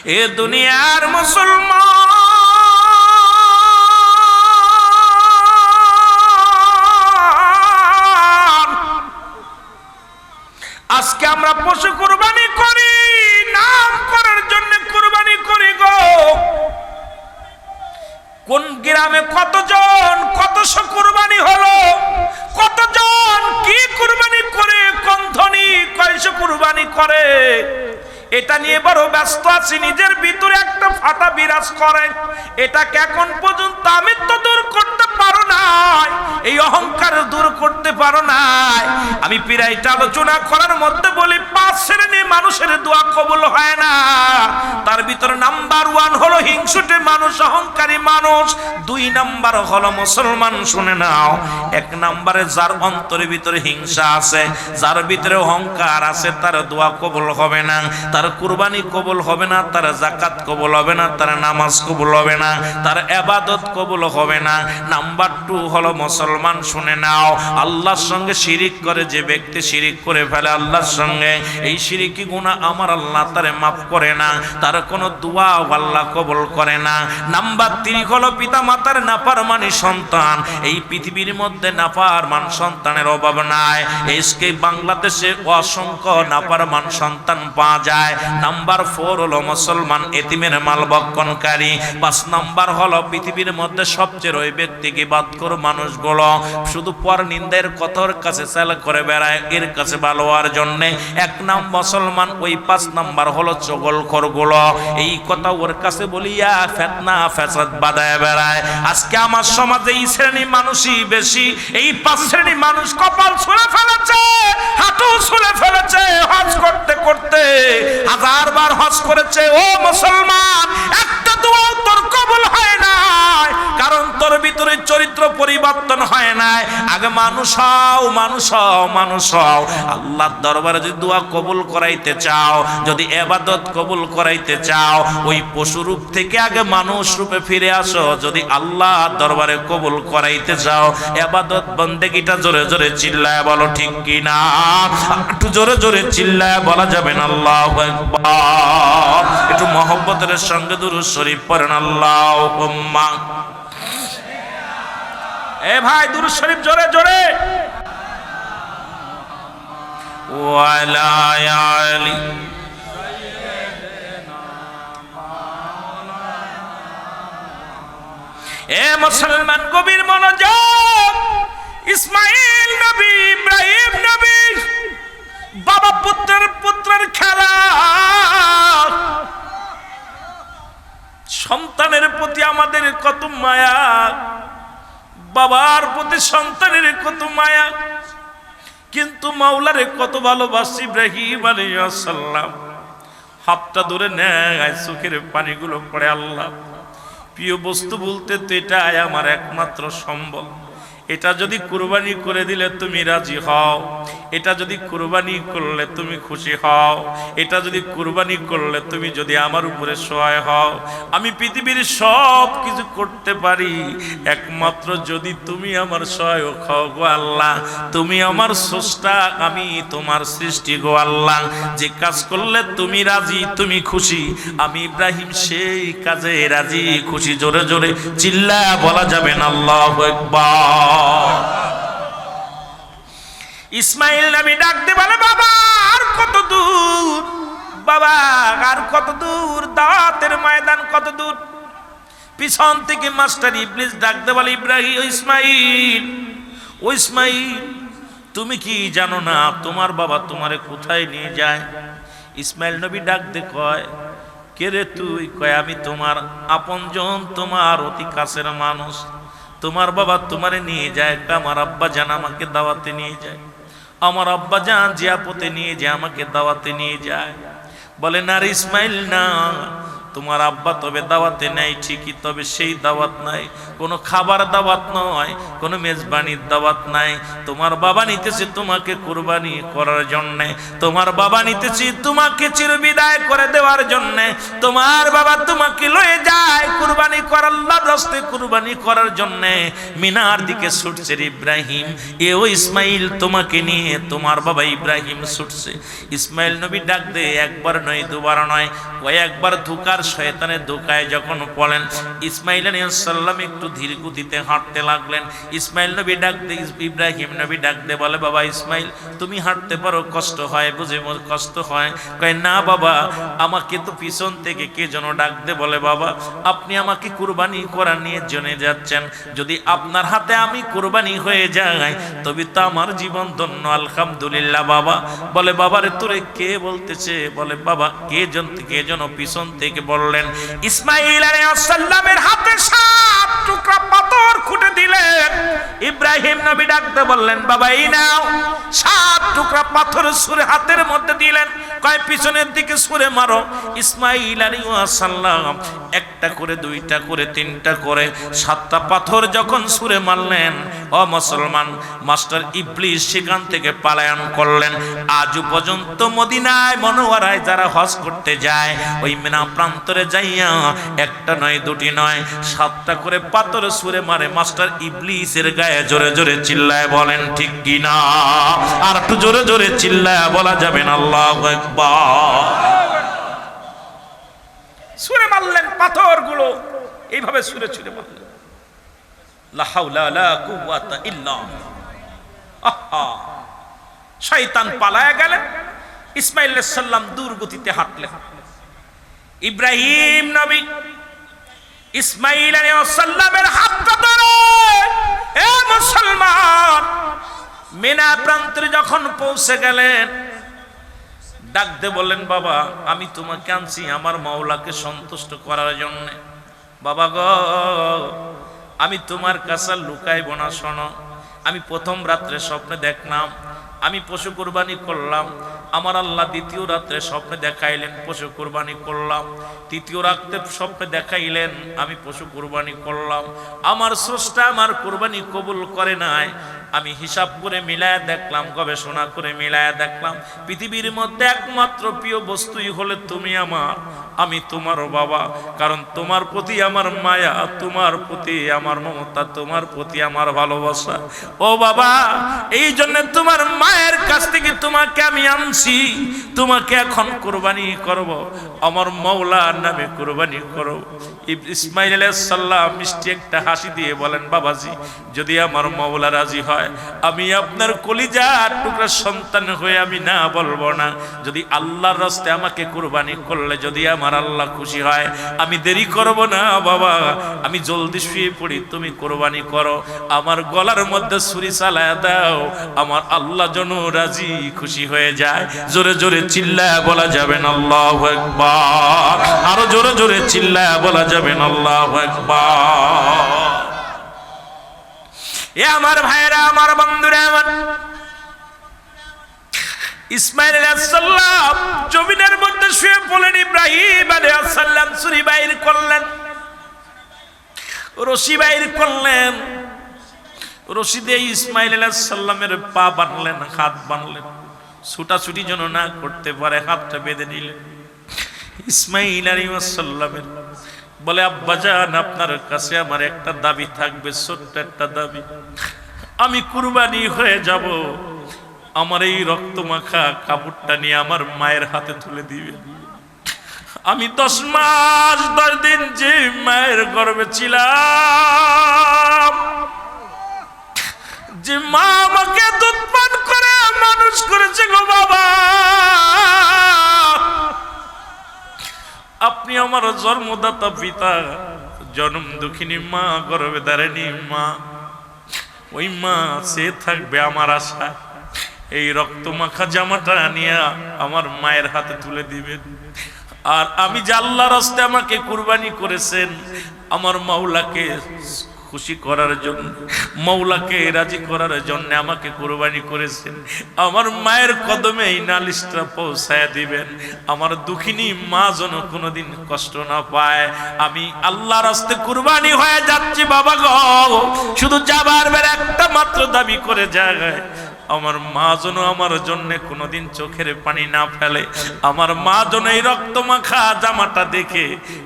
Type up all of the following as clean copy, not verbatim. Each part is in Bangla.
এ দুনিয়ার মুসলমান, আজকে আমরা পশু কুরবানি করি, নাম করার জন্য কুরবানি করি গো। কোন গ্রামে কতজন কতশো কুরবানি হলো, কতজন কি কুরবানি করে, কোন ধনী কয়শো কুরবানি করে, এটা নিয়ে বড় ব্যস্ত আছি। নিজের ভিতরে একটা ফাটা বিরাজ করে, এটাকে এখন পর্যন্ত আমি তো দূর করতে পারো নাই, এই অহংকার দূর করতে পারো নাই। আমি পিরাইটা আলোচনা করার মধ্যে বলি 5 শ্রেণীর মানুষের দোয়া কবুল হয় না। তার ভিতরে নাম্বার 1 হলো হিংসুটে মানুষ, অহংকারী মানুষ। 2 নাম্বার হলো মুসলমান। শুনে নাও, 1 নাম্বারে যার অন্তরের ভিতরে হিংসা আছে, যার ভিতরে অহংকার আছে, তার দোয়া কবুল হবে না, তার কুরবানি কবুল হবে না, তার যাকাত কবুল হবে না, তার নামাজ কবুল হবে না, তার ইবাদত কবুল হবে না। নাম্বার 2 হলো মুসলমান। শুনে নাও, আল্লাহর সঙ্গে শিরিক করে যে ব্যক্তি শিরিক করে ফেলে আল্লাহর সঙ্গে, এই শিরিকি গুনাহ আমার আল্লাহ তারে মাফ করে না, তার কোনো দোয়া আল্লাহ কবুল করে না। নাম্বার 3 হলো পিতা মাতার নাফরমানি সন্তান। এই পৃথিবীর মধ্যে নাফরমান সন্তানের অভাব নাই, আজকে বাংলাদেশে অসংখ্য নাফরমান সন্তান পাওয়া যায়। নাম্বার 4 হলো মুসলমান এতিমের মাল ভক্ষণকারী। 5 নাম্বার হলো পৃথিবীর মধ্যে সবচেয়ে ওই ব্যক্তি গীবতখোর মানুষগুলো শুধু পর নিন্দার কথার কাছে চাল করে বেড়ায়, এর কাছে ভালো হওয়ার জন্য। 1 নাম মুসলমান, ওই 5 নাম্বার হলো চগলখোর গুলো, এই কথা ওর কাছে বলিয়া ফিতনা ফাসাদ বাঁধায় বেড়ায়। আজকে আমার সমাজে এই শ্রেণী মানুষই বেশি। এই 5 শ্রেণী মানুষ কপাল ছুঁড়ে ফেলেছে, হাঁটু ছুঁড়ে ফেলেছে, হজ করতে করতে 1000 বার হজ করেছে। ও মুসলমান, একটা দোয়া তোর কবুল হয় না, কারণ তোর ভিতরে চরিত্র পরিবর্তন হয় নাই। আগে মানুষ হও, মানুষ হও, মানুষ হও। আল্লাহর দরবারে যদি দোয়া কবুল করাইতে চাও, যদি ইবাদত কবুল করাইতে চাও, ওই পশু রূপ থেকে আগে মানুষ রূপে ফিরে আসো। যদি আল্লাহর দরবারে কবুল করাইতে চাও, ইবাদত বন্দেগীটা জোরে জোরে চিল্লায় বলো, ঠিক কি না? একটু জোরে জোরে চিল্লায় বলা যাবে না আল্লাহু আকবার। একটু মহব্বতের সঙ্গে দুরূদ শরীফ পড়েন, আল্লাহুম্মা। এ ভাই, দুরূদ শরীফ জোরে জোরে। ওয়ালা আলি এ মুসলমান, গভীর মনোযোগ। ইসমাইল নবী, ইব্রাহিম নবী, বাবা পুত্রের খেলা। সন্তানের প্রতি আমাদের কত মায়া, বাবার প্রতি সন্তানের কত মায়া, কিন্তু মাওলারে কত ভালোবাসি। ইব্রাহিম আলাইহিস সালাম হাতটা ধরে নেয়, চোখের পানিগুলো পড়ে। আল্লাহ, প্রিয় বস্তু বলতে তো এটাই আমার একমাত্র সম্বল। এটা যদি কুরবানি করে দিলে তুমি রাজি হও, এটা যদি কুরবানি করলে তুমি খুশি হও, এটা যদি কুরবানি করলে তুমি যদি আমার উপরে সহায় হও। আমি পৃথিবীর সব কিছু করতে পারি, একমাত্র যদি তুমি আমার সহায়ক হও গো আল্লাহ। তুমি আমার স্রষ্টা, আমি তোমার সৃষ্টি গো আল্লাহ। যে কাজ করলে তুমি রাজি, তুমি খুশি, আমি ইব্রাহিম সেই কাজে রাজি খুশি। জোরে জোরে চিল্লায়া বলা যাবে না আল্লাহু আকবার। ইসমাইল নবী ডাক দিয়ে বলে, বাবা আর কত দূর, বাবা আর কত দূর, দাওয়াতের ময়দান কত দূর। পিছন থেকে মাস্টার ইবলিস ডাক দিয়ে বলে, ইব্রাহিম, ইসমাইল, ও ইসমাইল, তুমি কি জানো না তোমার বাবা তোমারে কোথায় নিয়ে যায়? ইসমাইল নবী ডাক দিয়ে কয়, কে রে তুই? কয়, আমি তোমার আপনজন, তোমার অতি কাছের মানুষ। তোমার বাবা তোমারে নিয়ে যায়, আমার আব্বা জান আমাকে দাওয়াতে নিয়ে যায়, আমার আব্বা জান জিয়াপতে নিয়ে যায়, আমাকে দাওয়াতে নিয়ে যায়। বলে, না রে ইসমাইল, না, তোমার আব্বা তবে দাওয়াতে নেয় ঠিকই, তবে সেই দাওয়াত নাই, কোনো খাবার দাওয়াত নয়, কোনো মেজবানির দাওয়াত নাই। তোমার বাবা নিতেছে তোমাকে কুরবানি করার জন্যে, তোমার বাবা নিতেছে তোমাকে চিরবিদায় করে দেওয়ার জন্যে। তোমার বাবা তোমাকে লয়ে যায় কুরবানি করার, আল্লাহর রাস্তায় কুরবানি করার জন্যে। মিনার দিকে ছুটছে ইব্রাহিম, এও ইসমাইল তোমাকে নিয়ে তোমার বাবা ইব্রাহিম ছুটছে। ইসমাইল নবী ডাক দে, একবার নয় দুবার নয়, কয়েকবার ধোকার শয়তানের ধোকায় যখন পড়লেন, ইসমাইল আলাইহিস সালাম একটু ধীর গতিতে হাঁটতে লাগলেন। ইসমাইল নবী ডাক দে, ইব্রাহিম নবী ডাক দে, বলে বাবা ইসমাইল তুমি হাঁটতে পারো, কষ্ট হয় বুঝে, কষ্ট হয়? কয় না বাবা, আমাকে তো পিছন থেকে কে যেন ডাক দে, বলে বাবা আপনি আমাকে কুরবানি করার নিয়ে জেনে যাচ্ছেন, যদি আপনার হাতে আমি কুরবানি হয়ে যাই তবে তো আমার জীবন ধন্য, আলহামদুলিল্লাহ। বাবা বলে বাবারে তোরে কে বলতেছে? বলে বাবা কে যেন পিছন থেকে বললেন। ইসমাইল আলাইহিস সালামের হাতে 7 টুকরা পাথর খুঁটে দিলেন। ইব্রাহিম নবী ডাকতে বললেন বাবা এই নাও। 7 টুকরা পাথর ছুঁড়ে হাতের মধ্যে দিলেন, কয় পিছনের দিকে ছুঁড়ে মারো। ইসমাইল আলাইহিস সালাম একটা করে, দুইটা করে, তিনটা করে, 7টা পাথর যখন ছুঁড়ে মারলেন, ও মুসলমান, মাস্টার ইবলিস সেখান থেকে পলায়ন করলেন। আজ পর্যন্ত মদিনায় মনোয়ারায় যারা হজ করতে যায়, ওই মিনা প্রান্তরে যাইয়া একটা নয় দুটি নয় 7টা করে পাথর ছুঁড়ে মারে মাস্টার ইবলিসের গায়ে। জোরে জোরে চিল্লায় বলেন ঠিক কিনা? আর একটু জোরে জোরে চিল্লায় বলা যাবে না আল্লাহু আকবার। ছুঁড়ে মারলেন পাথরগুলো, এইভাবে ছুঁড়ে ছুঁড়ে মারলেন। লা হাওলা লা কুওয়াতা ইল্লা আহা। শয়তান পালায়া গেলেন, ইসমাইল আলাইহিস সালাম দূর গতিতে হাঁটলেন। ইব্রাহিম নবী ইসমাইল আলাইহিস সালামের হাতটা ধরে, এ মুসলমান, মিনা প্রান্তরে যখন পৌঁছে গেলেন, ডাক দে বলেন বাবা আমি তোমাকে আনছি আমার মাওলাকে সন্তুষ্ট করার জন্য। বাবা গো আমি তোমার কাছে লুকাইব না, শোনো, আমি প্রথম রাত্রে স্বপ্নে দেখলাম আমি পশু কুরবানি করলাম, আমার আল্লাহ দ্বিতীয় রাত্রে স্বপ্নে দেখাইলেন পশু কুরবানি করলাম, তৃতীয় রাত্রে স্বপ্নে দেখাইলেন আমি পশু কুরবানি করলাম। আমার স্রষ্টা আমার কুরবানি কবুল করে নাই। আমি হিসাব করে মিলায়া দেখলাম, গবেষণা করে মিলায়া দেখলাম, পৃথিবীর মধ্যে একমাত্র প্রিয় বস্তুই হলে তুমি আমার, আমি তোমারও বাবা। কারণ তোমার প্রতি আমার মায়া, তোমার প্রতি আমার মমতা, তোমার প্রতি আমার ভালোবাসা। ও বাবা এই জন্য তোমার মায়ের কাছ থেকে তোমাকে আমি আনছি, তোমাকে এখন কুরবানি করব, আমার মাওলার নামে কুরবানি করব। ইসমাইল আলাইহিস সালাম মিষ্টি একটা হাসি দিয়ে বলেন বাবাজি যদি আমার মাওলা রাজি হয় আমি আপনার কলিজার টুকরা সন্তান হয়ে আমি না বলবো না। যদি আল্লাহর রাস্তায় আমাকে কুরবানি করলে যদি আমার আল্লাহ খুশি হয় আমি দেরি করব না বাবা, আমি জলদি শুয়ে পড়ি, তুমি কুরবানি করো, আমার গলার মধ্যে ছুরি চালায়া দাও, আমার আল্লাহ যেন রাজি খুশি হয়ে যায়। জোরে জোরে চিল্লায়া বলা যাবে না আল্লাহু আকবার, আরো জোরে জোরে চিল্লায়া বলা যাবে না আল্লাহু আকবার। এ আমার ভাইরা, আমার বন্ধুরা, আমার ইসমাইল আলাইহিস সালাম জমিনের মধ্যে শুয়ে পড়লেন। ইব্রাহিম আলাইহিস সালাম ছুরি বাইর করলেন, রশি বাইর করলেন, রশি দিয়ে ইসমাইল আলাইহিস সালামের পা বাঁধলেন, হাত বাঁধলেন, ছুটাছুটি যেন না করতে পারে হাতটা বেঁধে নিলেন। ইসমাইল আলাইহিস সালামের বলে আব্বাজান আপনার কাছে আমার একটা দাবি থাকবে, ছোট্ট একটা দাবি, আমি কুরবানি হয়ে যাব, আমার এই রক্ত মাখা কাপড়টা নিয়ে আমার মায়ের হাতে তুলে দিবে। আমি 10 মাস 10 দিন যে মায়ের গর্ভে ছিলাম, যে মা আমাকে দুধ পান করে মানুষ করেছে গো বাবা, আপনি আমার জন্মদাতা পিতা, জন্ম দুঃখিনী মা, গর্ভে ধারিণী মা, ওই মা সে থাকবে আমার আশা, এই রক্ত মাখা জামাটা নিয়ে আমার মায়ের হাতে তুলে দিবেন। আর আমি যে আল্লাহর রাস্তায় আমাকে কুরবানি করেছেন, আমার মাওলাকে খুশি করার জন্য, মৌলাকে রাজি করার জন্য আমাকে কুরবানি করেছেন। আমার মায়ের কদমে এই নালিশটা পৌঁছায় দিবেন, আমার দুঃখিনী মা যেন কোনোদিন কষ্ট না পায়। আমি আল্লাহর রাস্তায় কুরবানি হয়ে যাচ্ছি বাবা গো, শুধু যাবার বেলা একটা মাত্র দাবি করে যায়, আমার মা যেন আমার জন্য কোনোদিন চোখের পানি না ফেলে, আমার মা যেন এই রক্ত মাখা জামাটা দেখে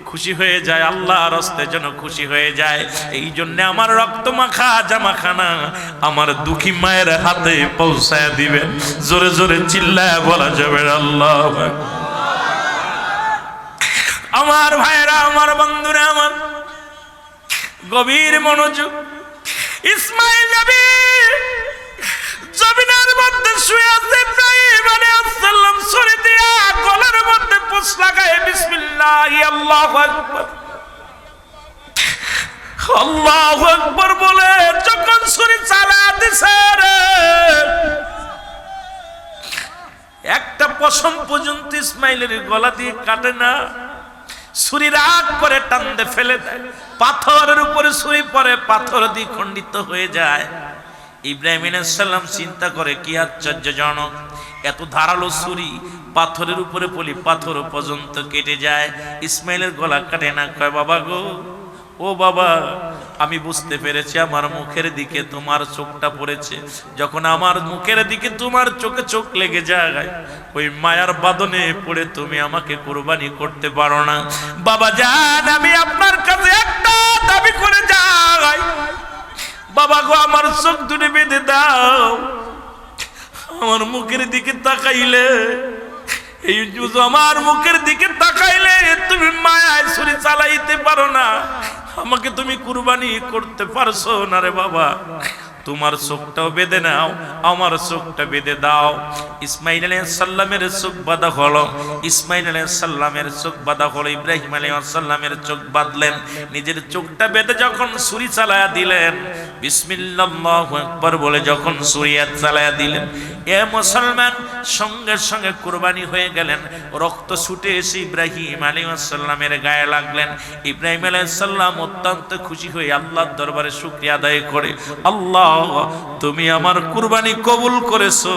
খুশি হয়ে যায়, আল্লাহর রাস্তায় যেন খুশি হয়ে যায়। এই জন্য আমার রক্ত মাখা জামাখানা আমার দুঃখী মায়ের হাতে পৌঁছায় দিবেন। জোরে জোরে চিল্লায় বলা যাবে আল্লাহ। আমার ভাইরা, আমার বন্ধুরা, আমার গভীর মনোযোগ। ইসমাইল নবী জমিনের মধ্যে শুয়ে আছে, ইব্রাহিম আলাইহিস সালাম ছুরি দিয়া গলার মধ্যে পুশ লাগায় বিসমিল্লাহ আল্লাহু আকবার আল্লাহু আকবার বলে যখন ছুরি চালা দিছে, একটা পশম পর্যন্ত ইসমাইলের গলা দিয়ে কাটে না, ছুরি রাগ করে টানতে ফেলে দেয়, পাথরের উপরে ছুরি পড়ে, পাথর দিয়ে খণ্ডিত হয়ে যায়। ইব্রাহিম আলাইহিস সালাম চিন্তা করে কি আশ্চর্যজনক, এত ধারালো ছুরি পাথরের উপরে পড়ি পাথর পর্যন্ত কেটে যায়, ইসমাইলের গলা কাটে না। কয় বাবা গো, ও বাবা, আমি বুঝতে পেরেছি আমার মুখের দিকে তোমার চোখটা পড়েছে, যখন আমার মুখের দিকে তোমার চোখে চোখ লেগে যায়, ওই মায়ার বাঁধনে পড়ে তুমি আমাকে কুরবানি করতে পারো না। বাবা জান, আমি আপনার কাছে একটা দাবি করে যাই, বাবা গো, আমার চোখ দুটি বেঁধে দাও। আমার মুখের দিকে তাকাইলে, এই আমার মুখের দিকে তাকাইলে তুমি মায়ায় ছুরি চালাইতে পারো না, আমাকে তুমি কুরবানি করতে পারছো না রে বাবা, তোমার চোখটাও বেঁধে নাও, আমার চোখটা বেঁধে দাও। ইসমাইল আলাইহিস সালামের চোখ বাঁধা হলো, ইসমাইল আলাইহিস সালামের চোখ বাঁধা হলো, ইব্রাহিম আলাইহিস সালামের চোখ বাঁধলেন, নিজের চোখটা বেঁধে যখন ছুরি চালায়া দিলেন, বিসমিল্লাহু আকবার বলে যখন ছুরি চালায়া দিলেন, এ মুসলমান সঙ্গে সঙ্গে কুরবানি হয়ে গেলেন। রক্ত ছুটে এসে ইব্রাহিম আলাইহিস সালামের গায়ে লাগলেন। ইব্রাহিম আলাইহিস সালাম অত্যন্ত খুশি হয়ে আল্লাহর দরবারে শুকরিয়া আদায় করে, আল্লাহ তুমি আমার কুরবানি কবুল করেছো,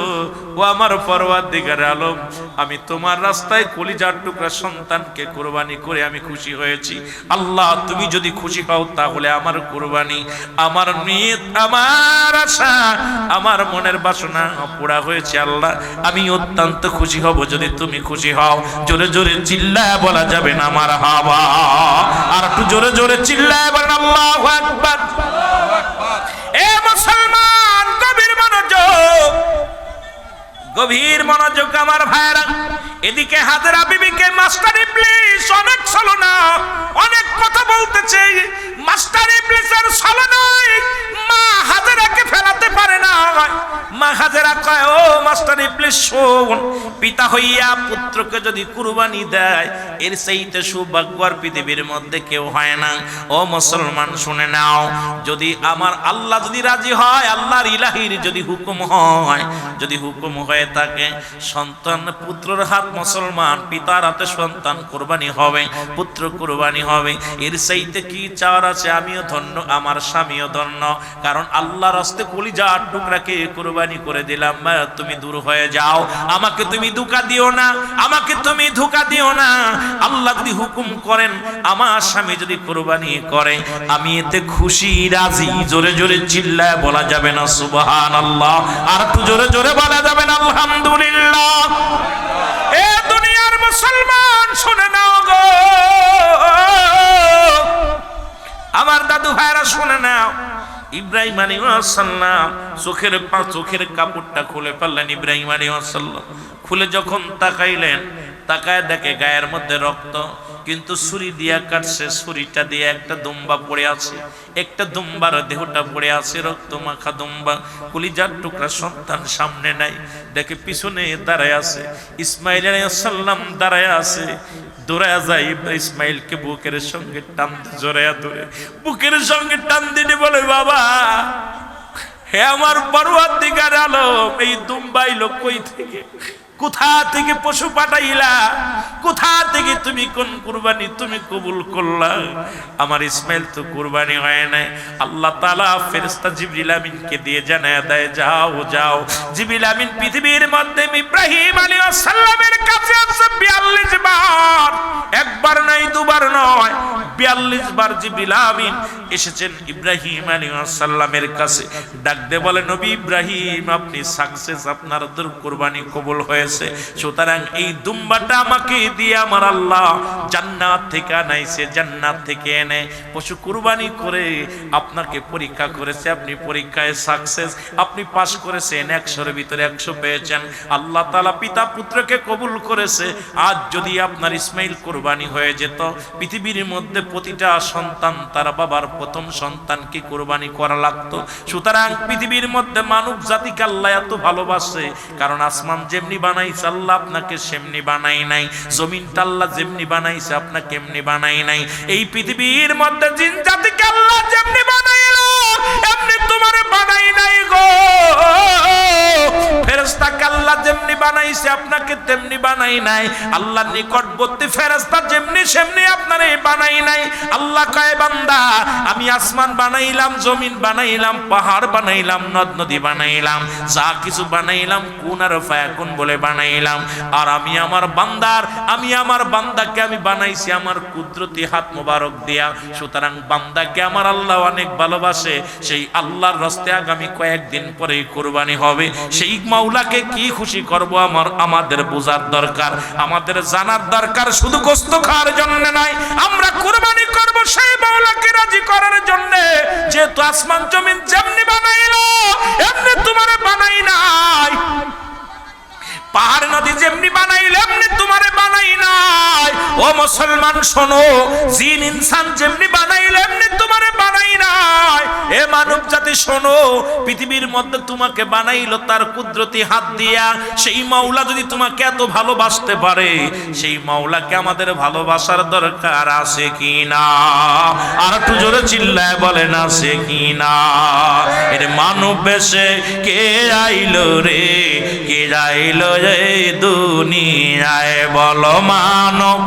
ও আমার পরওয়ারদিগার আলম, আমি তোমার রাস্তায় কলিজার টুকরা সন্তানকে কুরবানি করে আমি খুশি হয়েছি। আল্লাহ তুমি যদি খুশি হও তাহলে আমার কুরবানি, আমার নিয়ত, আমার আশা, আমার মনের বাসনা পুরা হয়েছে। আল্লাহ আমি অত্যন্ত খুশি হব যদি তুমি খুশি হও। জোরে জোরে চিল্লায় বলা যাবে না আমার হাওয়া, আর একটু জোরে জোরে চিল্লায় বলেন আল্লাহু আকবার। এ মুসলমান, গভীর মনোযোগ, গভীর মনোযোগ আমার ভাইরা। এদিকে হাজেরা বিবিকে মাস্টার ইবলিস অনেক ছলনা, অনেক কথা বলতেছে, মাস্টার ইবলিসের ছলনায় মা হাজেরাকে ফেলাতে পারে না। মা হাজেরা কয়, ও মাস্টার ইবলিস শোন, পিতা হইয়া পুত্রকে যদি কুরবানি দেয় এর চাইতে সৌভাগ্য আর পৃথিবীর মধ্যে কেউ হয় না। ও মুসলমান শুনে নাও, যদি আমার আল্লাহ যদি রাজি হয়, আল্লাহর ইলাহির যদি হুকুম হয়, যদি হুকুম হয়ে থাকে, সন্তান পুত্রের হাত, মুসলমান পিতার হাতে সন্তান কুরবানি হবে, পুত্র কুরবানি হবে, এর চাইতে কি চাওয়ার আছে? আমিও ধন্য, আমার স্বামীও ধন্য, কারণ আল্লাহর রাস্তায় কলিজার টুকরাকে কুরবানি করে দিলাম। তুমি দূর হয়ে যাও, আমাকে তুমি ধোঁকা দিও না, আমাকে তুমি ধোঁকা দিও না। আল্লাহ যদি হুকুম করেন, আমার স্বামী যদি কুরবানি করে, আমি এতে খুশি রাজি। জোরে জোরে চিল্লায় বলা যাবে না সুবহানাল্লাহ, আর একটু জোরে জোরে বলা যাবে না আলহামদুলিল্লাহ। এ দুনিয়ার মুসলমান শুনে নাও গো, আমার দাদু ভাইরা শুনে নাও। ইব্রাহিম আলাইহিস সালাম চোখের কাপড়টা খুলে ফেললেন। ইব্রাহিম আলাইহিস সালাম খুলে যখন তাকাইলেন, তাকায় দেখে গায়ের মধ্যে রক্ত, কিন্তু ছুরি দিয়া কাটছে, ছুরিটা দিয়ে একটা দুম্বা পড়ে আছে, একটা দুম্বার দেহটা পড়ে আছে, রক্ত মাখা দুম্বা, কলিজার টুকরা সন্তান সামনে নাই, দেখে পিছনে দাঁড়ায় আছে ইসমাইল আলাইহিস সালাম, দাঁড়ায় আছে। দৌড়ায় যায় ইসমাইলকে বুকের সঙ্গে টান, জড়াইয়া ধরে বুকের সঙ্গে টান দিনে বলে, বাবা হে আমার পরওয়ারদিগার আলম, এই দুম্বাই লোক কই থেকে, কোথা থেকে পশু পাঠাইলা, কোথা থেকে তুমি কোন কুরবানি তুমি কবুল করলা? আমার ইসমাইল তো কুরবানি হয় নাই। আল্লাহ তাআলা ফেরেশতা জিবরিল আমিনকে দিয়ে জানায় দেয়, যাও যাও। জিবরিল আমিন পৃথিবীর মধ্যে ইব্রাহিম আলাইহিস সালামের কাছে আছে 42 বার, একবার নয় দুবার নয়, 42 বার জিবরিল আমিন এসেছেন ইব্রাহিম আলাইহিস সালামের কাছে। ডাক দিয়ে বলে, নবী ইব্রাহিম আপনি সাকসেস, আপনার কুরবানি কবুল হয়েছে। সুতরাং এই দুম্বাটা আমাকে দিয়ে আমার আল্লাহ জান্নাত থেকে আনাইছে, জান্নাত থেকে এনে পশু কুরবানি করে আপনাকে পরীক্ষা করেছে, আপনি পরীক্ষায় সাকসেস, আপনি পাস করেছেন, 100-এর ভিতরে 100 পেয়েছেন। আল্লাহ তাআলা পিতা পুত্রকে কবুল করেছে। আজ যদি আপনার ইসমাইল কুরবানি হয়ে যেত, পৃথিবীর মধ্যে প্রতিটা সন্তান তার বাবার প্রথম সন্তানকে কুরবানি করা লাগতো। সুতরাং পৃথিবীর মধ্যে মানব জাতিকে আল্লাহ এত ভালোবাসে, কারণ আসমান যেমনি বানাইছে আল্লাহ আপনাকে সেমনি বানাই নাই, জমিনটা আল্লাহ যেমনি বানাইছে আপনাকে এমনি বানাই নাই। এই পৃথিবীর মধ্যে জিন জাতিকে আল্লাহ যেমনি বানাইলো এমনি তোমারে বানাই নাই গো। ফেরেশতাকে আল্লাহ যেমনি বানাইছে আপনাকে তেমনি বানাই নাই। আল্লাহর নিকটবর্তী ফেরেশতা যেমনি সেমনি আপনারে বানাই নাই। আল্লাহ কয়, বান্দা আমি আসমান বানাইলাম, জমিন বানাইলাম, পাহাড় বানাইলাম, নদ নদী বানাইলাম, যা কিছু বানাইলাম কুন আর ফায়াকুন বলে বানাইলাম। আর আমি আমার বান্দাকে আমি বানাইছি আমার কুদরতি হাত মোবারক দিয়া। সুতরাং বান্দাকে আমার আল্লাহ অনেক ভালোবাসে। সেই আল্লাহর রাস্তায় আগামী কয়েকদিন পরে কুরবানি হবে। সেই মাওলাকে কি খুশি করব আমাদের বোঝার দরকার, আমাদের জানার দরকার। শুধু গোশত খাওয়ার জন্য নয়, আমরা কুরবানি করব সেই মাওলাকে রাজি করার জন্য। যেহেতু আসমান জমিন যেমনি বানাইলো এমনি তোমারে বানাই নাই, পাহাড় নদী যেমনি বানাইলে এমনি তোমারে বানাই নাই। ও মুসলমান শোনো, জিন ইনসান যেমনি বানাইলে এমনি তোমারে বানাই নাই। এ মানব জাতি শোনো, পৃথিবীর মধ্যে তোমাকে বানাইলো তার কুদরতি হাত দিয়া। সেই মাওলা যদি তোমাকে এত ভালোবাসতে পারে, সেই মাওলাকে আমাদের ভালোবাসার দরকার আছে কি না? আর একটু জোরে চিল্লায় বলেন আছে কি না? এর মানব বেশে কে আইলো রে, কে আইলো এই দুনিয়ায় বলো মানব?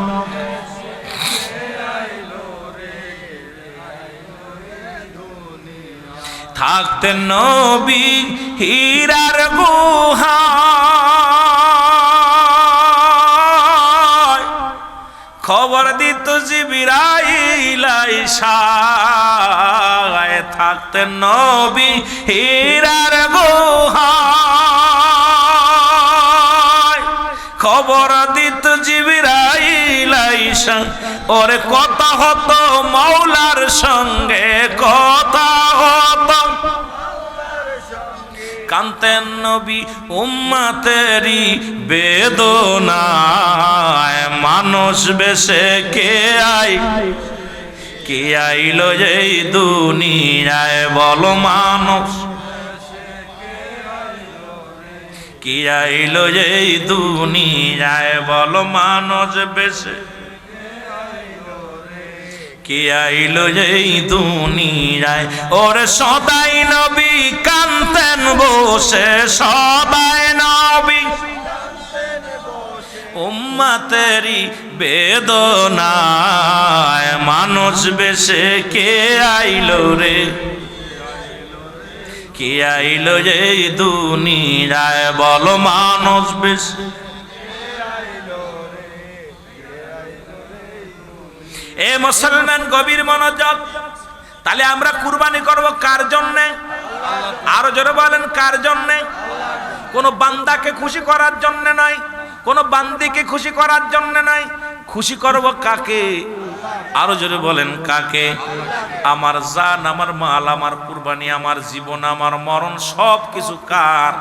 থাকতেন নবী হীরার গুহায়, খবর দিত জিবরাইল আইসায়। থাকতেন নবী হীরার গুহায়, খবর দিত জিবরাইল আইসা। ওরে কথা হতো মাওলার সঙ্গে, কথা হতো। কান্তেন নবী উম্মতেরই বেদনায়, মানুষ বেশে কে আইলো এই দুনিয়ায় বলো মানুষ? কে আইলো এই দুনিয়ায় বলো মানুষ বেশে? কে আইলো এই দুনিয়ায়? ওরে সদাই নবী কান্তেন বসে, সদাই নবী উম্মতেরই বেদনায়, মানুষ বেশে কে আইলো রে, কে আইলো এই দুনিয়ায় বলো মানুষ বেশে? এ মুসলমান গভীর মনোযোগ। তাহলে আমরা কুরবানি করব কার জন্য? আরো জোরে বলেন কার জন্য? কোন বান্দাকে খুশি করার জন্য নয়, কোন বান্দিকে খুশি করার জন্য নয়। খুশি করব কাকে? আরো জোরে বলেন কাকে? আমার জান, আমার মাল, আমার কুরবানি, আমার জীবন, আমার মরণ সব কিছু কার?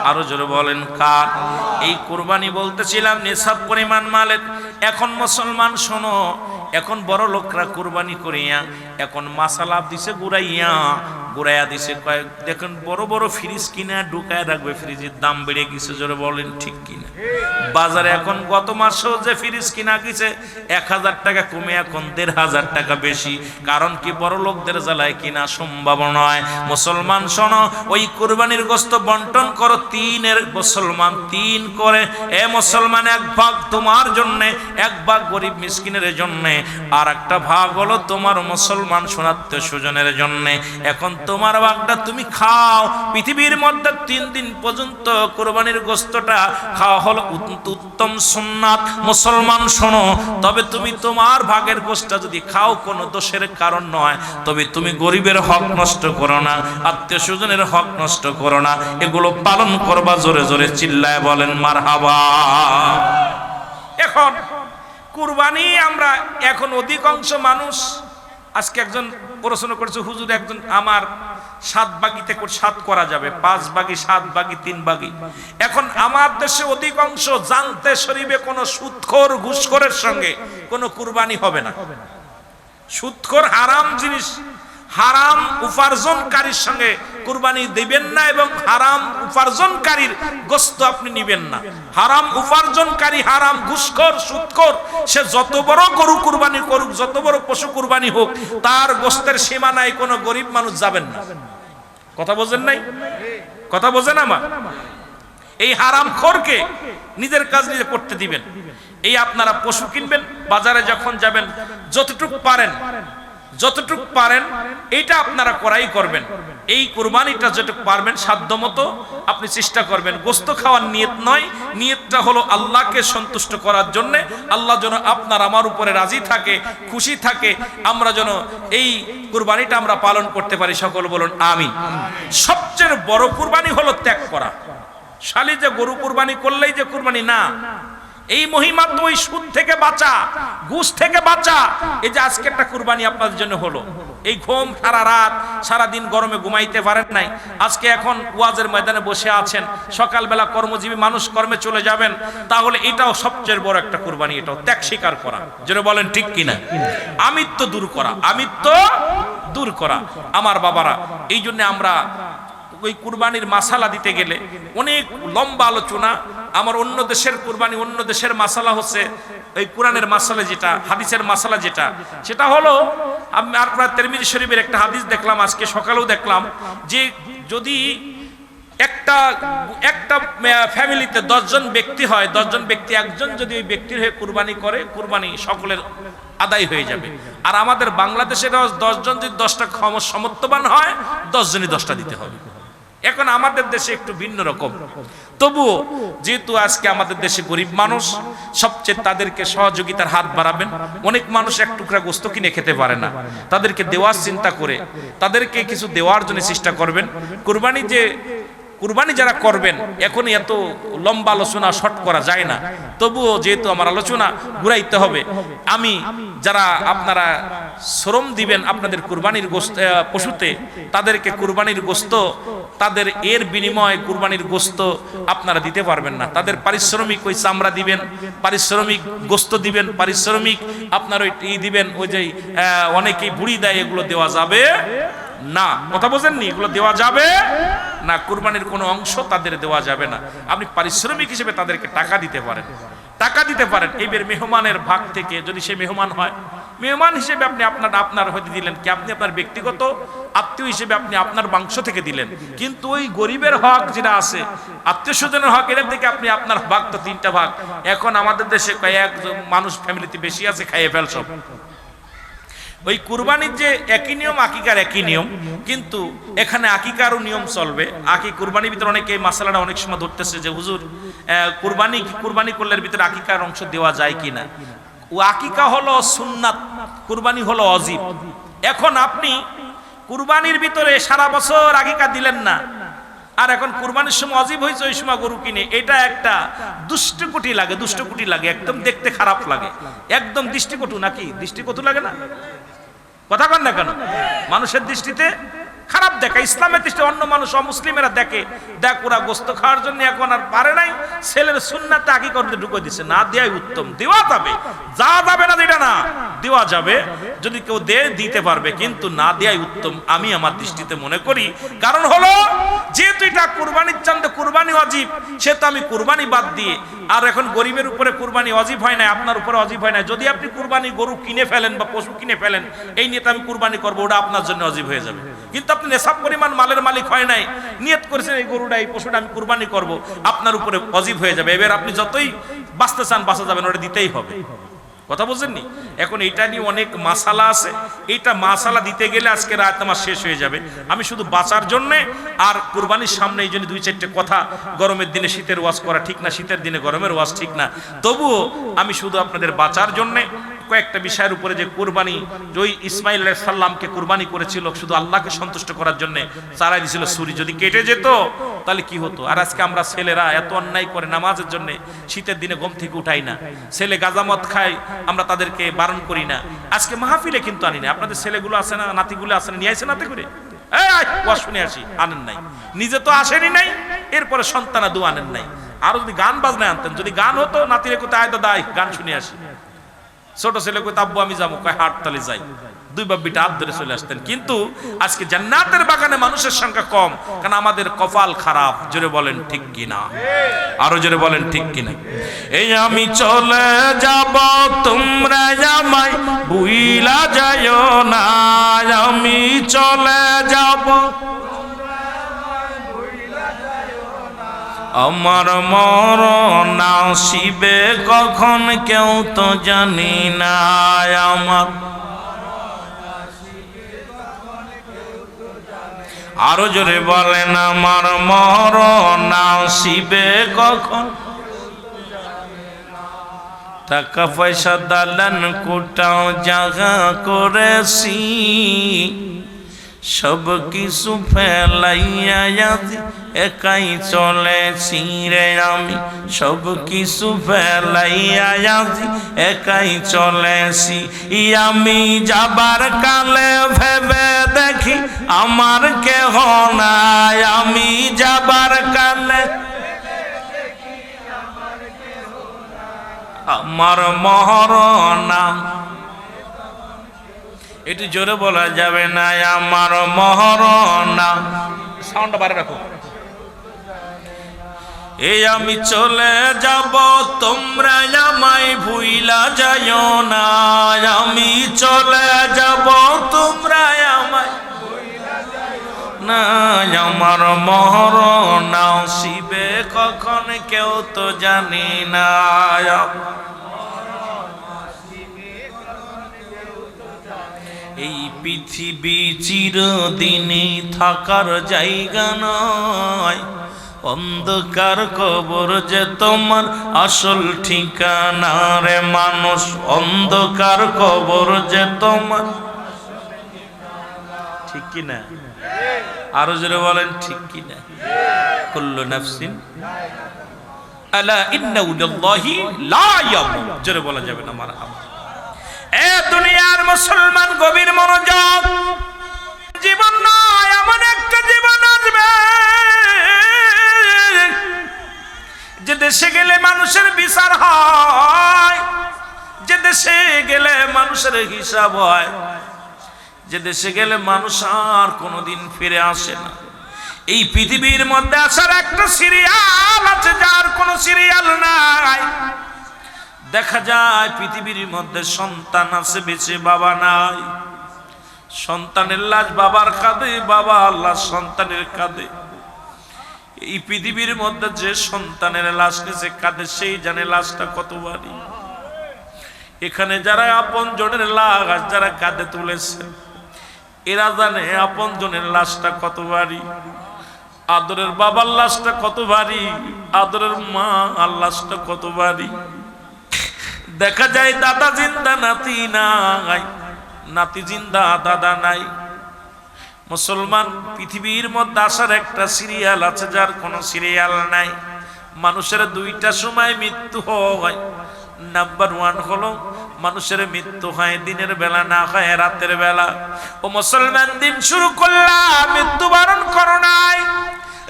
আরো জোরে বলেন কার? এই কুরবানি বলতেছিলাম নিসাব পরিমাণ মালের। এখন মুসলমান শোনো, এখন বড় লোকরা কুরবানি করিয়া এখন মাসালা দিছে গুড়াইয়া দিছে কয়েক, দেখুন বড় বড় ফ্রিজ কিনা ঢুকায় রাখবে, ফ্রিজের দাম বেড়ে গেছে, জোরে বলেন ঠিক কিনা? বাজারে এখন গত মাসেও যে ফ্রিজ কিনা গেছে 1000 টাকা কমে এখন 1500 টাকা বেশি। কারণ কি? বড় লোকদের জ্বালায় কিনা সম্ভব নয়। মুসলমান শোনো, ওই কুরবানির গোশত বন্টন করো, 3 মুসলমান 3 করে। এ মুসলমান, 1 ভাগ তোমার জন্য, 1 ভাগ গরিব মিসকিনের জন্য, আর একটা ভাগ হলো তোমার মুসলমান সোনাত্মীয় স্বজনের জন্য। এখন তোমার ভাগটা তুমি খাও। পৃথিবীর মধ্যে 3 দিন পর্যন্ত কুরবানির গোশতটা খাওয়া হলো উত্তম সুন্নাত। মুসলমান শোনো, তবে তুমি তোমার ভাগের গোশতটা যদি খাও কোনো দোষের কারণ নয়, তবে তুমি গরিবের হক নষ্ট করো না, আত্মীয় স্বজনের হক নষ্ট করো না, এগুলো পালন করবা। জোরে জোরে চিল্লায় বলেন মারহাবা। এখন কুরবানি আমরা এখন অধিকাংশ মানুষ, আজকে একজন প্রশ্ন করেছে, হুজুর একজন আমার 7 ভাগিতে 7 করা যাবে, 5 ভাগি, 7 ভাগি, 3 ভাগি। এখন আমার দেশে অধিকাংশ জানতে শরীফে কোনো সুদখোর ঘুষখোরের সঙ্গে কোনো কুরবানি হবে না। সুদখোর হারাম জিনিস, হারাম উপার্জনকারীর সঙ্গে কুরবানি দিবেন না, এবং হারাম উপার্জনকারীর গোশত আপনি নিবেন না। হারাম উপার্জনকারী, হারাম ঘুষখোর, সুদখোর, সে যত বড় গরু কুরবানি করুক, যত বড় পশু কুরবানি হোক, তার গোশতের সীমানায় কোনো গরিব মানুষ যাবেন না। কথা বোঝেন নাই? কথা বোঝেন আমার? এই হারামখোরকে নিজের কাজ নিজে করতে দিবেন। এই আপনারা পশু কিনবেন, বাজারে যখন যাবেন যতটুকু পারেন এইটা আপনারা করাই করবেন। এই কুরবানিটা যেটুকু পারবেন সাধ্যমতো আপনি চেষ্টা করবেন। গোশত খাওয়ার নিয়ত নয়, নিয়তটা হলো আল্লাহকে সন্তুষ্ট করার জন্য। আল্লাহ যেন আপনার আমার উপরে রাজি থাকে, খুশি থাকে, আমরা যেন এই কুরবানিটা আমরা পালন করতে পারি। সকল বলুন আমিন। সবচেয়ে বড় কুরবানি হলো ত্যাগ করা। শালি যে গরু কুরবানি করলেই যে কুরবানি না, এই মহিমা তো ওই সুদ থেকে বাঁচা, ঘুষ থেকে বাঁচা। এই যে আজকে একটা কুরবানি আপনাদের জন্য হলো, এই ঘুম সারা রাত সারা দিন গরমে ঘুমাইতে পারেন নাই, আজকে এখন ওয়াজের ময়দানে বসে আছেন, সকালবেলা কর্মজীবী মানুষ কর্মে চলে যাবেন, তাহলে এটাও সবচেয়ে বড় একটা কুরবানি। এটাও ত্যাগ স্বীকার করা, যেটা বলেন ঠিক কিনা? আমিত্ব দূর করা, আমিত্ব দূর করা। আমার বাবারা, এই জন্য আমরা ওই কুরবানির মাসালা দিতে গেলে অনেক লম্বা আলোচনা। আমার অন্য দেশের কুরবানি, অন্য দেশের মাসালা হচ্ছে ওই কোরআনের মাসালা যেটা, হাদিসের মাসালা যেটা, সেটা হলো আপনার তিরমিজি শরীফের একটা হাদিস দেখলাম, আজকে সকালেও দেখলাম, যে যদি একটা ফ্যামিলিতে 10 জন ব্যক্তি হয়, 10 জন ব্যক্তি, একজন যদি ওই ব্যক্তির হয়ে কুরবানি করে, কুরবানি সকলের আদায় হয়ে যাবে। আর আমাদের বাংলাদেশের 10 জন যদি 10টা সমর্থবান হয়, 10 জনই 10টা দিতে হবে। এখন আমাদের দেশে একটু ভিন্ন রকম, তবুও যেহেতু আজকে আমাদের দেশে গরিব মানুষ, সবচেয়ে তাদেরকে সহযোগিতার হাত বাড়াবেন। অনেক মানুষ 1 টুকরা গোশত কিনে খেতে পারে না, তাদেরকে দেওয়ার চিন্তা করে তাদেরকে কিছু দেওয়ার জন্য চেষ্টা করবেন। কুরবানি যারা করবেন, এখন এত লম্বা আলোচনা শর্ট করা যায় না, তবুও যেহেতু আমার আলোচনা ঘুরাইতে হবে, আমি যারা আপনারা শ্রম দিবেন আপনাদের কুরবানির গোশত পশুতে, তাদেরকে কুরবানির গোশত, তাদের এর বিনিময়ে কুরবানির গোশত আপনারা দিতে পারবেন না। তাদের পারিশ্রমিক ওই চামড়া দিবেন, পারিশ্রমিক গোশত দিবেন, পারিশ্রমিক আপনার ওই দিবেন, ওই যে অনেকেই বুড়ি দেয়, এগুলো দেওয়া যাবে না। কথা বোঝেননি? এগুলো দেওয়া যাবে না, কুরবানির কোনো অংশ তাদের দেওয়া যাবে না। আপনি পারিশ্রমিক হিসেবে তাদেরকে টাকা দিতে পারেন। এইবার মেহমানের ভাগ থেকে, যদি সে মেহমান হয়, মেহমান হিসেবে আপনি আপনার হয়তো দিলেন কি, আপনি আপনার ব্যক্তিগত আত্মীয় হিসেবে আপনি আপনার বংশ থেকে দিলেন, কিন্তু ওই গরিবের হক যেটা আছে, আত্মীয় স্বজনের হক, এর থেকে আপনি আপনার ভাগ তো 3টা ভাগ। এখন আমাদের দেশে কয়েকজন মানুষ ফ্যামিলিতে বেশি আছে, খাইয়ে ফেল সব। ওই কুরবানির যে একই নিয়ম, আকিকার একই নিয়ম, কিন্তু এখানে আকিকারও নিয়ম চলবে। কুরবানির ভিতরে অনেকে এই মাসালাটা অনেক সময় ধরতেছে যে হুজুর কুরবানি করলে ভিতরে আকিকার অংশ দেওয়া যায় কিনা। ও আকিকা হলো সুন্নাত, কুরবানি হলো ওয়াজিব। এখন আপনি কুরবানির ভিতরে সারা বছর আকিকা দিলেন না, আর এখন কুরবানির সময় ওয়াজিব হয়েছে, ওই সময় গরু কিনে, এটা একটা দুষ্টকুটি লাগে, একদম দেখতে খারাপ লাগে, একদম দৃষ্টিকটু। নাকি দৃষ্টিকটু লাগে না? কথা কন না কেন? মানুষের দৃষ্টিতে খারাপ দেখা ইসলামের দৃষ্টি অন্য মানুষ অমুসলিমেরা দেখে, দেখ ওরা গোস্ত খাওয়ার জন্য এখন আর পারে নাই, ছেলের সুন্নাতটা আগে করতে ঢুকে দিছে, না দেওয়াই উত্তম। দেওয়া যাবে, যা যাবে না যেটা না দেওয়া যাবে, যদি কেউ দিতে পারবে, কিন্তু না দেওয়াই উত্তম আমি আমার দৃষ্টিতে মনে করি। কারণ হলো যেহেতু এটা কুরবানির চান্দে কুরবানি ওয়াজিব, সে তো আমি কুরবানি বাদ দিয়ে, আর এখন গরিবের উপরে কুরবানি ওয়াজিব হয় না, আপনার উপরে ওয়াজিব হয় না। যদি আপনি কুরবানি গরু কিনে ফেলেন বা পশু কিনে ফেলেন, এই নিয়ে আমি কুরবানি করবো, ওটা আপনার জন্য ওয়াজিব হয়ে যাবে। কিন্তু আপনি নেশাব পরিমাণ মালের মালিক হয় নাই, নিয়ত করেছেন এই গরুটা এই পশুটা আমি কুরবানি করব, আপনার উপরে ওয়াজিব হয়ে যাবে। এবার আপনি যতই বাঁচতে চান বাঁচা যাবেন, ওটা দিতেই হবে। কথা বুঝছেননি? এখন এইটা নিয়ে অনেক মাসালা আছে, এইটা মাসালা দিতে গেলে আজকে রাত আমার শেষ হয়ে যাবে। আমি শুধু বাঁচার জন্য আর কুরবানির সামনে এই জন্য দুই চারটে কথা, গরমের দিনে শীতের ওয়াজ করা ঠিক না, শীতের দিনে গরমের ওয়াজ ঠিক না, তবুও আমি শুধু আপনাদের বাঁচার জন্যে কয়েকটা বিষয়ের উপরে, যে কুরবানি ওই ইসমাইল আলাইহিস সালামকে কুরবানি করেছিল শুধু আল্লাহকে সন্তুষ্ট করার জন্য, চালাই দিয়েছিল ছুরি, যদি কেটে যেত তাহলে কি হতো? আর আজকে আমরা ছেলেরা এত অন্যায় করে নামাজের জন্য, শীতের দিনে ঘুম থেকে উঠাই না, ছেলে গাজামত খায়, আমরা তাদেরকে বারণ করি না। আজকে মাহফিলে কিন্তু আনি না, আপনাদের ছেলেগুলো আছে না, নাতিগুলো আছে না, নিয়ে আসে নাতে করে শুনে আসি, আনেন নাই, নিজে তো আসেনি নাই, এরপরে সন্তান আদৌ আনেন নাই। আরো যদি গান বাজনায় আনতেন, যদি গান হতো, নাতিরে কোথায় আয় দাদা গান শুনে আসি, ছোট ছেলে কই আব্বু আমি যাবো, কয় হাটতালি যাই, দুই বাব্বিটা হাত ধরে চলে আসতেন। কিন্তু আজকে জান্নাতের বাগানে মানুষের সংখ্যা কম, কারণ আমাদের কপাল খারাপ। জোরে বলেন ঠিক কিনা, আরো জোরে বলেন ঠিক কিনা। এই আমি চলে যাব তোমরা আমায় ভুইলা যাইও না, আমি চলে যাব আমার মরণ আসিবে কখন কেউ তো জানি না, আমার আরো জোরে বলেন আমার মরণ আসিবে কখন। টাকা পয়সা দালান কোটাও জায়গা করেছি, সব কিছু ফেলাইয়া একাই চলেছি রে আমি, সব কিছু ফেলাইয়া একাই চলেছি। আমি যাবার কালে ভেবে দেখি আমার কেহ নাই, আমি যাবার কালে আমার মরণ, এটি জোরে বলা যাবে না, আমার মরণ। সাউন্ডটা বাড়ে রাখো। এই আমি চলে যাব তোমরা আমায় ভুইলা যাইও না, আমি চলে যাব তোমরা আমায় ভুইলা যাইও না, আমার মরণ আসিবে কখন কেউ তো জানি না, এই পৃথিবী চিরদিনই থাকার জায়গা নয়, অন্ধকার কবর যে তোমার আসল ঠিকানা রে মানুষ, অন্ধকার কবর যে তোমার, ঠিক কিনা? আরো জোরে বলেন ঠিক কিনা? কুল্লু নাফসিন আলা ইন্না উলাল্লাহি লা ইয়ামুত, জোরে বলা যাবে না মারহাবা। এ দুনিয়ার মুসলমান গভীর মনোযোগ, জীবন নয় এমন একটা জীবন আসবে যে দেশে গেলে মানুষের বিচার হয়, যে দেশে গেলে মানুষের হিসাব হয়, যে দেশে গেলে মানুষ আর কোনোদিন ফিরে আসে না। এই পৃথিবীর মধ্যে আসার একটা সিরিয়াল আছে, যার কোনো সিরিয়াল নাই। দেখা যায় পৃথিবীর মধ্যে সন্তান আছে বেঁচে, বাবা নাই। সন্তানের লাশ বাবার কাঁধে, বাবা আল্লাহ সন্তানের কাঁধে। এই পৃথিবীর মধ্যে যে সন্তানের লাশ নিচে কাঁধে, সেই জানে লাশটা কত ভারী। এখানে যারা আপন জনের লাশ যারা কাঁধে তুলেছে, এরা জানে আপন জনের লাশটা কত ভারী, আদরের বাবার লাশটা কত ভারী, আদরের মা লাশটা কত ভারী। দেখা যায় দাদা জিন্দা নাতি নাই, নাতি জিন্দা দাদা নাই। মুসলমান পৃথিবীর মধ্যে আসার একটা সিরিয়াল আছে, যার কোনো সিরিয়াল নাই। মানুষের দুইটা সময় মৃত্যু হয়, নাম্বার 1 হলো মানুষের মৃত্যু হয় দিনের বেলা, না হয় রাতের বেলা। ও মুসলমান, দিন শুরু করলাম, মৃত্যুবরণ করো নাই।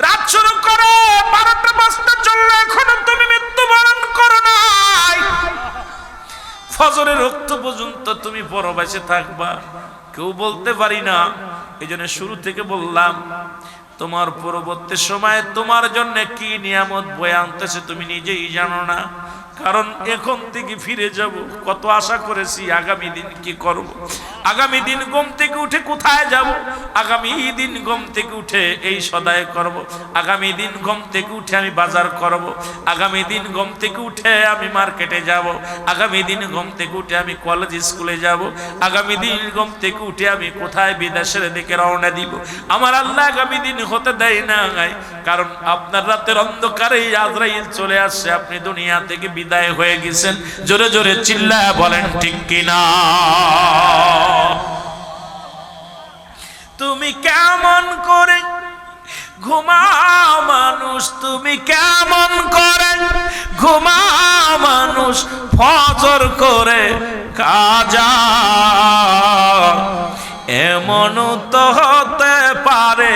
রাত শুরু করো, 12টা বাজতে চললো, এখনো তুমি মৃত্যুবরণ করো নাই। ফজরের রক্ত পর্যন্ত তুমি পরবাসে থাকবা, কেউ বলতে পারি না। এই জন্য শুরু থেকে বললাম, তোমার পরবর্তী সময়ে তোমার জন্য কি নিয়ামত বয়ে আনতেছে তুমি নিজেই জানো না। কারণ এখন থেকে ফিরে যাব, কত আশা করেছি আগামী দিন কি করব, আগামী দিন ঘুম থেকে উঠে কোথায় যাব, আগামী দিন ঘুম থেকে উঠে এই সদায় করব, আগামী দিন ঘুম থেকে উঠে আমি বাজার করব, আগামী দিন ঘুম থেকে উঠে আমি মার্কেটে যাব, আগামী দিন ঘুম থেকে উঠে আমি কলেজ স্কুলে যাব, আগামী দিন ঘুম থেকে উঠে আমি কোথায় বিদেশের দিকে রওনা দিব। আমার আল্লাহ আগামী দিন হতে দেয় না, কারণ আপনার রাতের অন্ধকারে আজরাইল চলে আসছে, আপনি দুনিয়া থেকে বিদায় হয়ে গেছেন। জোরে জোরে চিল্লায় বলেন ঠিক কিনা। তুমি কেমন করে ঘুমাও মানুষ, তুমি কেমন করে ঘুমাও মানুষ, ফজর করে কাজা, এমন তো হতে পারে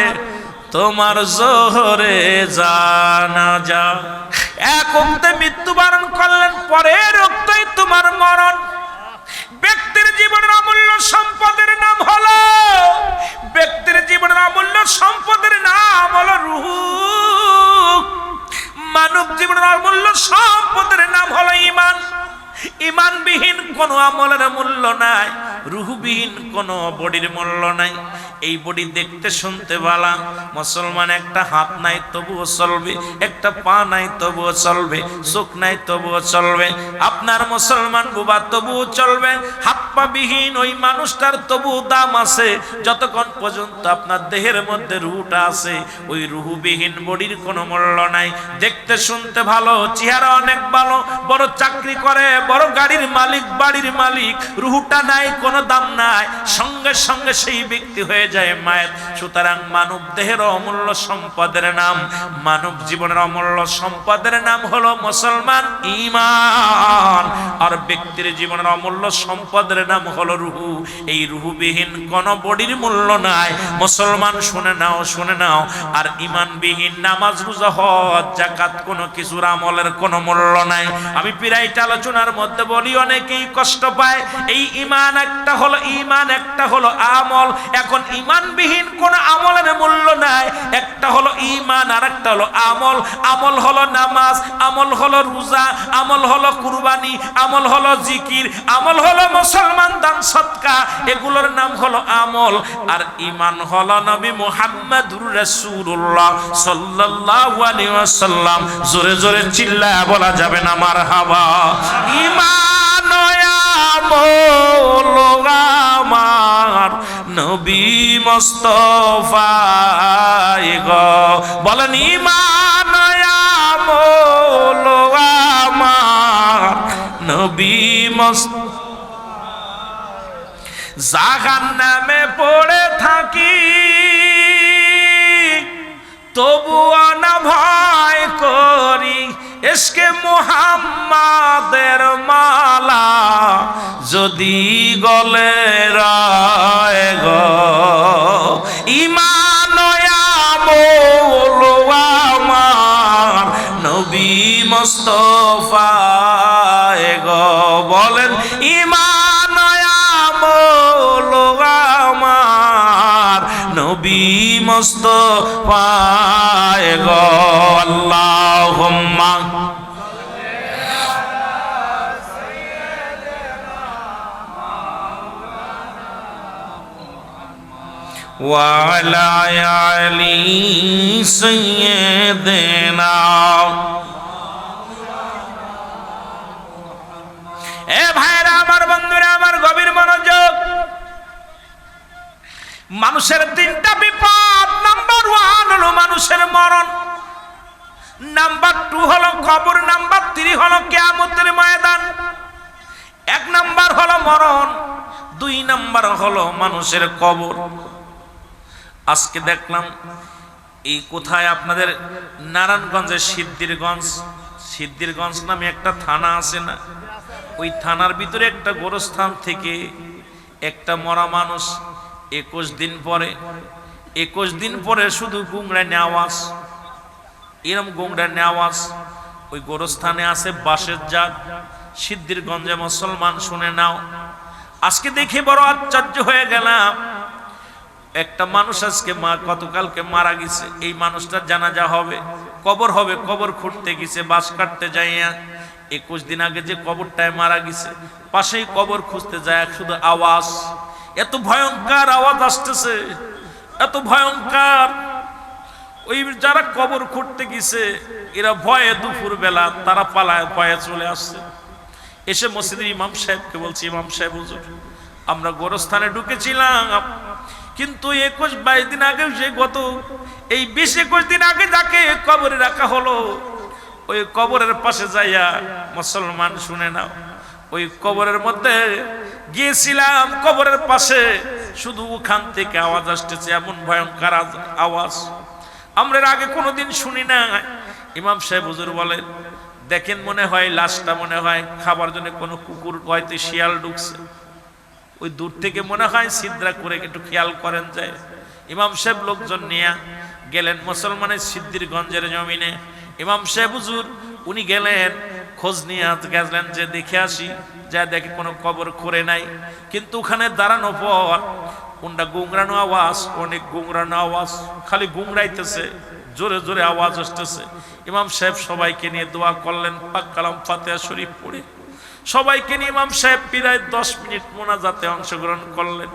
তোমার জোহরে জানাজা। এক ওক্তে মৃত্যুবরণ করলেন, পরের ওক্তেই তোমার মরণ। ব্যক্তির জীবনের অমূল্য সম্পদের নাম হলো, ব্যক্তির জীবনের অমূল্য সম্পদের নাম হলো রূহ। মানব জীবনের অমূল্য সম্পদের নাম হলো ঈমান। ঈমানবিহীন কোনো আমলের মূল্য নাই, রূহবিহীন কোনো বডির মূল্য নাই। এই বডি দেখতে শুনতে ভালো, মুসলমান একটা হাত নাই তবুও চলবে, একটা পা নাই তবুও চলবে, চোখ নাই তবুও চলবে। আপনার মুসলমান বুবা তবুও চলবে, হাত পা বিহীন ওই মানুষটার তবুও দাম আছে যতক্ষণ পর্যন্ত আপনার দেহের মধ্যে রূহটা আছে। ওই রূহবিহীন বডির কোনো মূল্য নাই। দেখতে শুনতে ভালো, চেহারা অনেক ভালো, বড় চাকরি করে, বড় গাড়ির মালিক, বাড়ির মালিক, রূহটা নাই, কোনো দাম নাই, সঙ্গে সঙ্গে সেই ব্যক্তি হয়ে যায় মায়ের। সুতরাং মানব দেহের অমূল্য সম্পদের নাম, মানব জীবনের অমূল্য সম্পদের নাম হলো মুসলমান ঈমান। আর ব্যক্তির জীবনের অমূল্য সম্পদের নাম হলো রূহ। এই রূহবিহীন কোন বডির মূল্য নাই। মুসলমান শুনে নাও, শুনে নাও। আর ঈমানবিহীন নামাজ, রোজা, হজ, যাকাত কোনো কিছুর আমলের কোনো মূল্য নাই। আমি পিরাইট আলোচনার মধ্যে বলি, অনেকেই কষ্ট পায়। এই ঈমান একটা হলো ঈমান, একটা হলো আমল। এখন ঈমানবিহীন কোন আমলের মূল্য নাই। একটা হলো ঈমান আর একটা হলো আমল। আমল হলো নামাজ, আমল হলো রোজা, আমল হলো কুরবানি, আমল হলো জিকির, আমল হলো মুসলমান দান সদকা, এগুলোর নাম হলো আমল। আর ঈমান হলো নবী মুহাম্মদুর রাসূলুল্লাহ সাল্লাল্লাহু আলাইহি ওয়াসাল্লাম। জোরে জোরে চিল্লায়া বলা যাবে না মারহাবা। ঈমান আমল আমার নবী মুস্তাফায় গো, বলেন ঈমান আমল আমার নবী জাহান্নামে পড়ে থাকি তবুও না ভয় করি, ইশকে মুহাম্মাদের মালা যদি গলে রায় গো। ঈমান আমল আমার নবী মুস্তাফায় গো, বলেন ঈমান আমল আমার নবী মুস্তাফায় গো। আল্লাহুম্মা ওয়ালা আলি সাইয়্যিদিনা। এ ভাইরা আমার, বন্ধুরা আমার, গভীর মনোযোগ। মানুষের তিনটা বিপদ। নাম্বার 1 হলো মানুষের মরণ, নাম্বার 2 হলো কবর, নাম্বার 3 হলো কিয়ামতের ময়দান। 1 নাম্বার হলো মরণ, 2 নাম্বার হলো মানুষের কবর। আজকে দেখলাম এই কোথায় আপনাদের নারায়ণগঞ্জের সিদ্ধিরগঞ্জ নামে একটা থানা আছে না, ওই থানার ভিতরে একটা গোরস্থান থেকে একটা মরা মানুষ 21 দিন পরে শুধু গুংড়ানি আওয়াজ, এরম গুংড়ানি আওয়াজ। ওই গোরস্থানে আছে বাঁশের জাত, সিদ্ধিরগঞ্জে মুসলমান শুনে নাও। আজকে দেখে বড় আশ্চর্য হয়ে গেলাম, একটা মানুষ আজকে গতকালকে মারা গেছে, এই মানুষটার জানাজা হবে, কবর হবে, কবর খুঁড়তে গেছে, বাঁশ কাটতে যাইয়া 21 দিন আগে যে কবরটায় মারা গেছে পাশেই কবর খুঁজতে যায়, শুধু আওয়াজ, এত ভয়ঙ্কর আওয়াজ আসতেছে, এত ভয়ঙ্কর। ওই যারা কবর খুঁড়তে গেছে এরা ভয়ে দুপুর বেলা তারা পালায়, ভয়ে চলে আসছে। এসে মসজিদের ইমাম সাহেবকে বলছি, ইমাম সাহেব হুজুর, আমরা গোরস্থানে ঢুকেছিলাম, কিন্তু 21-22 দিন আগে যে গত এই 20-21 দিন আগে যাকে কবরে রাখা হলো, ওই কবরের পাশে যাইয়া মুসলমান শুনে নাও, ওই কবরের মধ্যে গিয়েছিলাম, কবরের পাশে শুধু ওখান থেকে আওয়াজ আসতেছে, এমন ভয়ঙ্কর আওয়াজ আমরা আগে কোনোদিন শুনি না। ইমাম সাহেব হুজুর বলেন, দেখেন মনে হয় লাশটা মনে হয় খাবার জন্য কোনো কুকুর, হয়তো শিয়াল ঢুকছে, ওই দূর থেকে মনে হয় ছিদ্রা করে একটু খেয়াল করেন যায়। ইমাম সাহেব লোকজন নিয়ে গেলেন মুসলমানের সিদ্ধিরগঞ্জের জমিনে। ইমাম সাহেব হুজুর উনি গেলেন, খোঁজ নিয়ে গেলেন যে দেখে আসি, যা দেখে কোনো কবর করে নাই, কিন্তু ওখানে দাঁড়ানো পর কোনটা গুংরানো আওয়াজ, অনেক গুংরানো আওয়াজ, খালি গুংরাইতেছে, জোরে জোরে আওয়াজ আসতেছে। ইমাম সাহেব সবাইকে নিয়ে দোয়া করলেন, পাক কালাম ফাতিহা শরীফ পড়ে সবাইকে নিয়ে ইমাম সাহেব প্রায় 10 মিনিট মোনাজাতে অংশগ্রহণ করলেন।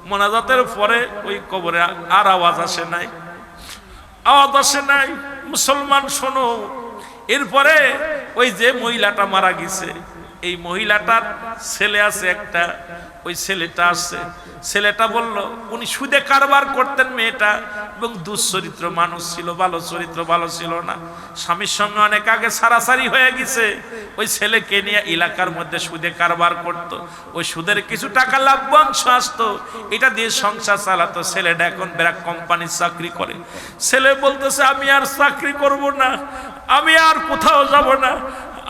মোনাজাতের পরে ওই কবরে আর আওয়াজ আসে নাই, আওয়াজ আসে নাই। মুসলমান শোনো, এরপরে ওই যে মহিলাটা মারা গেছে, এই মহিলাটার ছেলে আছে একটা, ওই ছেলেটা আছে, ছেলেটা বলল উনি সুদে কারবার করতেন মেয়েটা, এবং দুশ্চরিত্র মানুষ ছিল, ভালো চরিত্র ভালো ছিল না, স্বামীর সঙ্গে অনেক আগে সারাসারি হয়ে গেছে। ওই ছেলেকে নিয়ে এলাকার মধ্যে সুদে কারবার করত, ওই সুদের কিছু টাকা লাভ্যাংশ আসতো, এটা দিয়ে সংসার চালাতো। ছেলেটা এখন ব্র্যাক কোম্পানির চাকরি করে। ছেলে বলতেছে আমি আর চাকরি করব না, আমি আর কোথাও যাব না,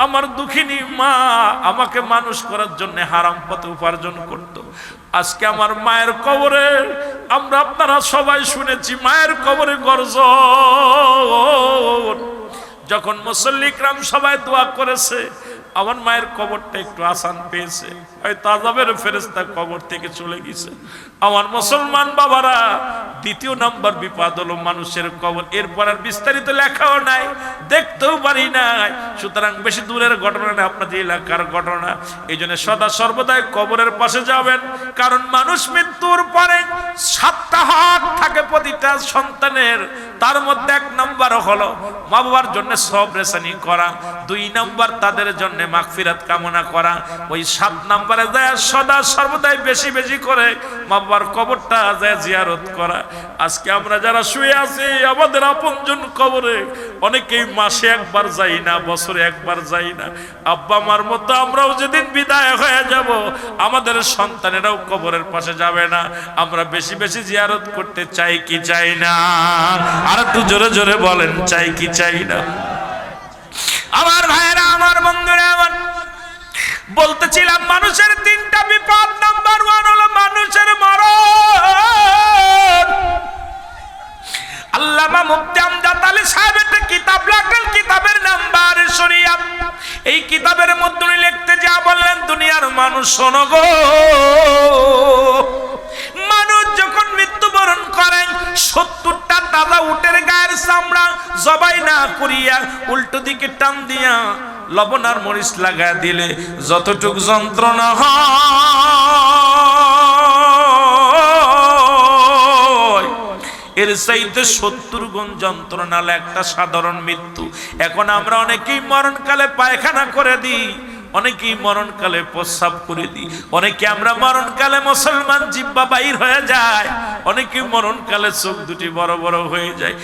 আমার দুঃখিনী মা আমাকে মানুষ করার জন্য হারাম পথে উপার্জন করত। আজকে আমার মায়ের কবরে আমরা আপনারা সবাই শুনেছি, মায়ের কবরে গর্জন, যখন মুসল্লি ইকরাম সবাই দোয়া করেছে, আমার মায়ের কবরটা একটু আসান পেয়েছে, হয়তো আযাবের ফেরেশতা কবর থেকে চলে গেছে। আমার মুসলমান বাবারা, 2 নম্বর বিপদ হলো মানুষের কবর। এরপর আর বিস্তারিত লেখাও নাই, দেখতেও পারি নাই, সুতরাং বেশি দূরের ঘটনা না, আপনাদের এলাকার ঘটনা। এই জন্য সদা সর্বদাই কবরের পাশে যাবেন, কারণ মানুষ মৃত্যুর পরে 7টা হক থাকে প্রতিটা সন্তানের। তার মধ্যে 1 নম্বর হলো মা বাবার জন্য সবরেসানি করা, 2 নম্বর তাদের জন্য মাগফিরাত কামনা করা, ওই 7 নম্বরে যায় সদা সর্বদাই বেশি বেশি করে মা বাবার কবরটা যায় জিয়ারত করা। আজকে আমরা যারা শুয়ে আছি আমাদের আপনজন কবরে অনেকেই মাসে একবার যাই না, বছরে একবার যাই না। আব্বা মার মতো আমরাও যেদিন বিদায় হয়ে যাব, আমাদের সন্তানেরাও কবরের পাশে যাবে না। আমরা বেশি বেশি জিয়ারত করতে চাই কি চাই না? আর একটু জোরে জোরে বলেন, চাই কি চাই না? আমার ভাইরা, আমার বন্ধুরা, আমার বলতেছিলাম মানুষের 3টা বিপদ। নাম্বার 1 হলো মানুষের মরণ। আল্লামা মুফতি আমজাদ আলী সাহেব একটা কিতাব লেখেন, কিতাবের নাম্বার শরিয়াত। এই কিতাবের মধ্যে উনি লিখতে যা বললেন, দুনিয়ার মানুষ শোনো গো, মানুষ যখন মৃত্যুবরণ করেন 70টা তাজা উটের গায়ের চামড়া জবাই না করিয়া উল্টো দিকে টান দিয়া লবণ আর মরিচ লাগা দিলে যতটুক যন্ত্রণা হয়, এর চাইতে 70 গুণ যন্ত্রণা একটা সাধারণ মৃত্যু। এখন আমরা অনেকেই মরণকালে পায়খানা করে দিই, অনেকেই মরণকালে প্রস্রাব করে দিই, অনেকে আমরা মরণকালে মুসলমান জিহ্বা বাইর হয়ে যায়, অনেকে মরণকালে চোখ দুটি বড় বড় হয়ে যায়।